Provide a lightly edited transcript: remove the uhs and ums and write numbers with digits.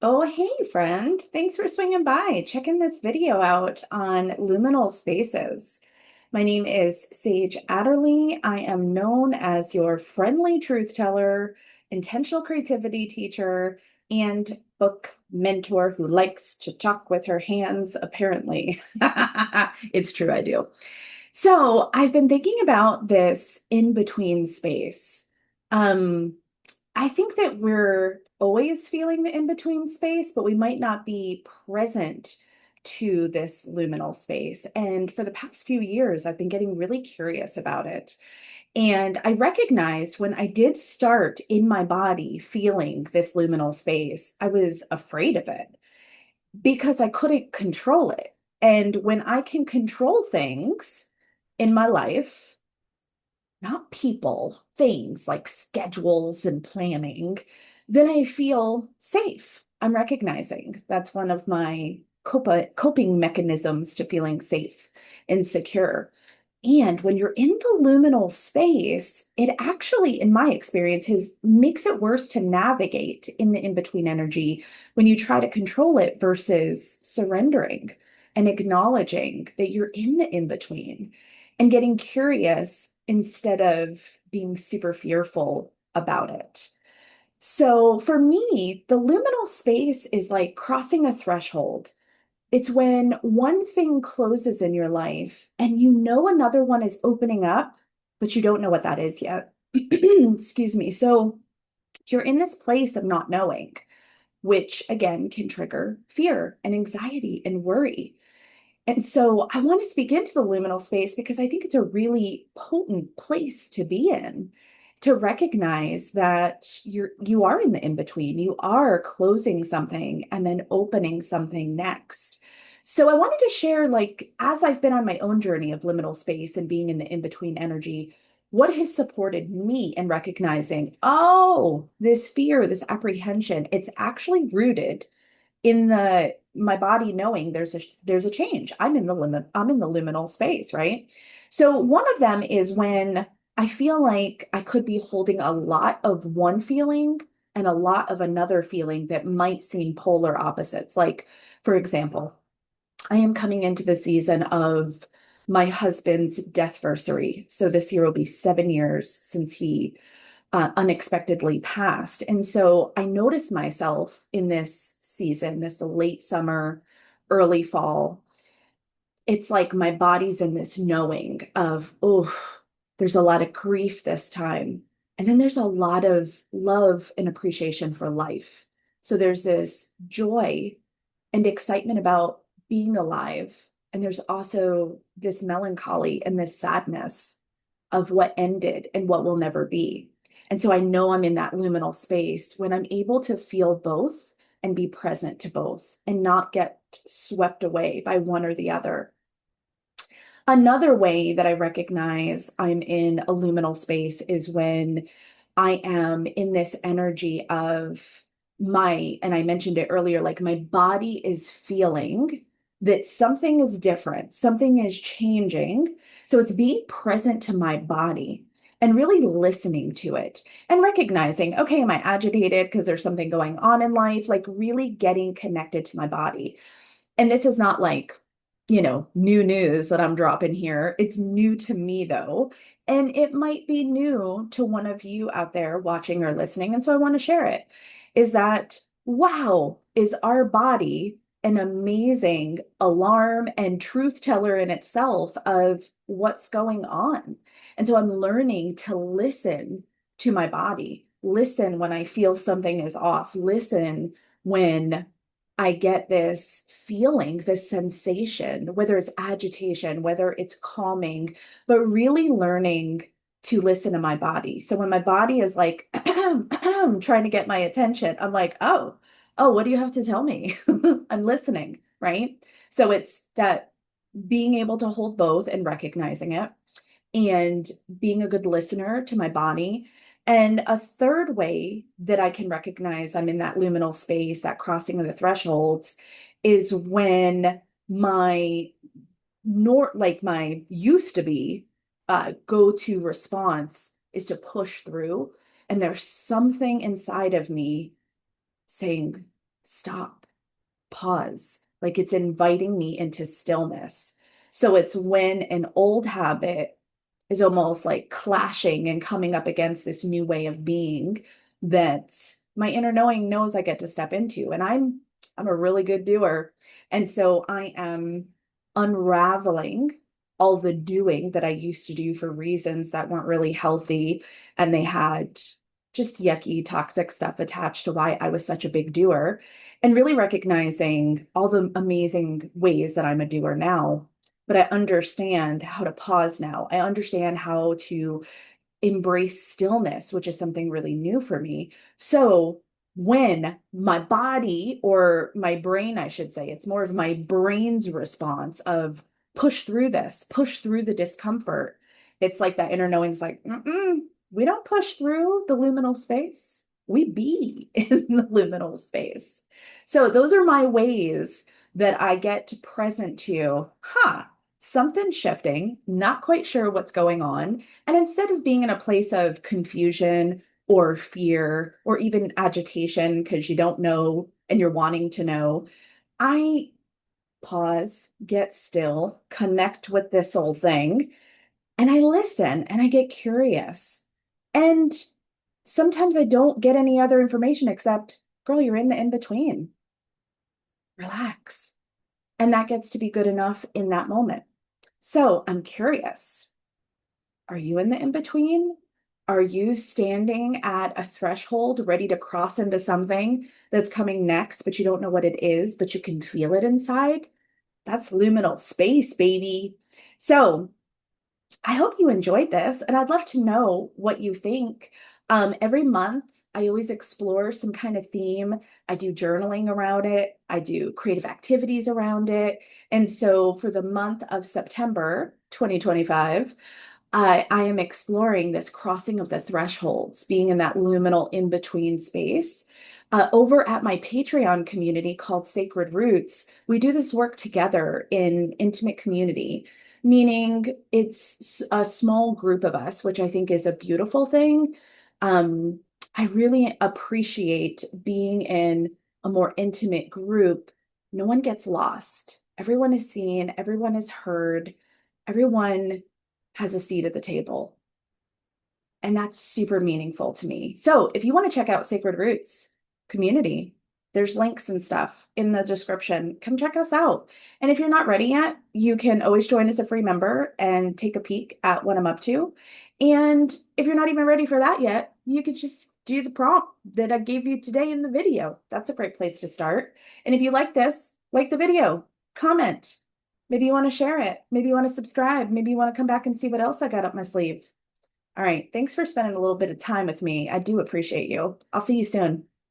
Oh, hey, friend. Thanks for swinging by. Checking this video out on liminal spaces. My name is Sage Adderley. I am known as your friendly truth teller, intentional creativity teacher, and book mentor who likes to talk with her hands, apparently. It's true, I do. So I've been thinking about this in-between space. Um, I think that we're always feeling the in-between space, but we might not be present to this liminal space. And for the past few years, I've been getting really curious about it. And I recognized when I did start in my body feeling this liminal space, I was afraid of it because I couldn't control it. And when I can control things in my life, not people, things like schedules and planning, then I feel safe. I'm recognizing that's one of my coping mechanisms to feeling safe and secure. And when you're in the luminal space, it actually, in my experience, makes it worse to navigate in the in-between energy when you try to control it versus surrendering and acknowledging that you're in the in-between and getting curious instead of being super fearful about it. So for me, the liminal space is like crossing a threshold. It's when one thing closes in your life and you know another one is opening up, but you don't know what that is yet. Excuse me. So you're in this place of not knowing, which again can trigger fear and anxiety and worry. And so I want to speak into the liminal space because I think it's a really potent place to be in, to recognize that you are in the in-between. You are closing something and then opening something next. So I wanted to share, like, as I've been on my own journey of liminal space and being in the in-between energy, what has supported me in recognizing, oh, this fear, this apprehension, it's actually rooted in the my body knowing there's a change. I'm in the liminal space, right? So one of them is when I feel like I could be holding a lot of one feeling and a lot of another feeling that might seem polar opposites. Like, for example, I am coming into the season of my husband's deathversary. So this year will be 7 years since he unexpectedly passed. And so I noticed myself in this season, this late summer, early fall. It's like my body's in this knowing of, oh, there's a lot of grief this time. And then there's a lot of love and appreciation for life. So there's this joy and excitement about being alive. And there's also this melancholy and this sadness of what ended and what will never be. And so I know I'm in that liminal space when I'm able to feel both and be present to both and not get swept away by one or the other. Another way that I recognize I'm in a liminal space is when I am in this energy of and I mentioned it earlier, like my body is feeling that something is different, something is changing. So it's being present to my body and really listening to it and recognizing, okay, am I agitated because there's something going on in life? Like really getting connected to my body. And this is not like, new news that I'm dropping here. It's new to me though. And it might be new to one of you out there watching or listening. And so I want to share it. Is that, wow, is our body an amazing alarm and truth teller in itself of what's going on? And so I'm learning to listen to my body, listen when I feel something is off, listen when I get this feeling, this sensation, whether it's agitation, whether it's calming, but really learning to listen to my body. So when my body is like trying to get my attention, I'm like, oh, what do you have to tell me? I'm listening, right? So it's that being able to hold both and recognizing it and being a good listener to my body. And a third way that I can recognize I'm in that luminal space, that crossing of the thresholds, is when my like my used to be go-to response is to push through. And there's something inside of me saying, stop, pause, like it's inviting me into stillness. So it's when an old habit is almost like clashing and coming up against this new way of being that my inner knowing knows I get to step into. And I'm a really good doer. And so I am unraveling all the doing that I used to do for reasons that weren't really healthy, and they had just yucky, toxic stuff attached to why I was such a big doer, and really recognizing all the amazing ways that I'm a doer now. But I understand how to pause now. I understand how to embrace stillness, which is something really new for me. So when my body, or my brain, I should say, it's more of my brain's response of push through this, push through the discomfort. It's like that inner knowing's like, we don't push through the liminal space. We be in the liminal space. So those are my ways that I get to present to, something shifting, not quite sure what's going on. And instead of being in a place of confusion or fear or even agitation because you don't know and you're wanting to know, I pause, get still, connect with this whole thing, and I listen and I get curious. And sometimes I don't get any other information except, girl, you're in the in between. Relax. And that gets to be good enough in that moment. So I'm curious. Are you in the in between? Are you standing at a threshold ready to cross into something that's coming next, but you don't know what it is, but you can feel it inside? That's liminal space, baby. So I hope you enjoyed this, and I'd love to know what you think. Every month, I always explore some kind of theme. I do journaling around it, I do creative activities around it. And so for the month of September 2025, I am exploring this crossing of the thresholds, being in that luminal in between space. Over at my Patreon community called Sacred Roots, we do this work together in intimate community, meaning it's a small group of us, which I think is a beautiful thing. Um, I really appreciate being in a more intimate group. No one gets lost. Everyone is seen, everyone is heard, everyone has a seat at the table. And that's super meaningful to me. So if you want to check out Sacred Roots community, there's links and stuff in the description. Come check us out. And if you're not ready yet, you can always join as a free member and take a peek at what I'm up to. And if you're not even ready for that yet, you could just do the prompt that I gave you today in the video. That's a great place to start. And if you like this, like the video, comment. Maybe you want to share it. Maybe you want to subscribe. Maybe you want to come back and see what else I got up my sleeve. All right. Thanks for spending a little bit of time with me. I do appreciate you. I'll see you soon.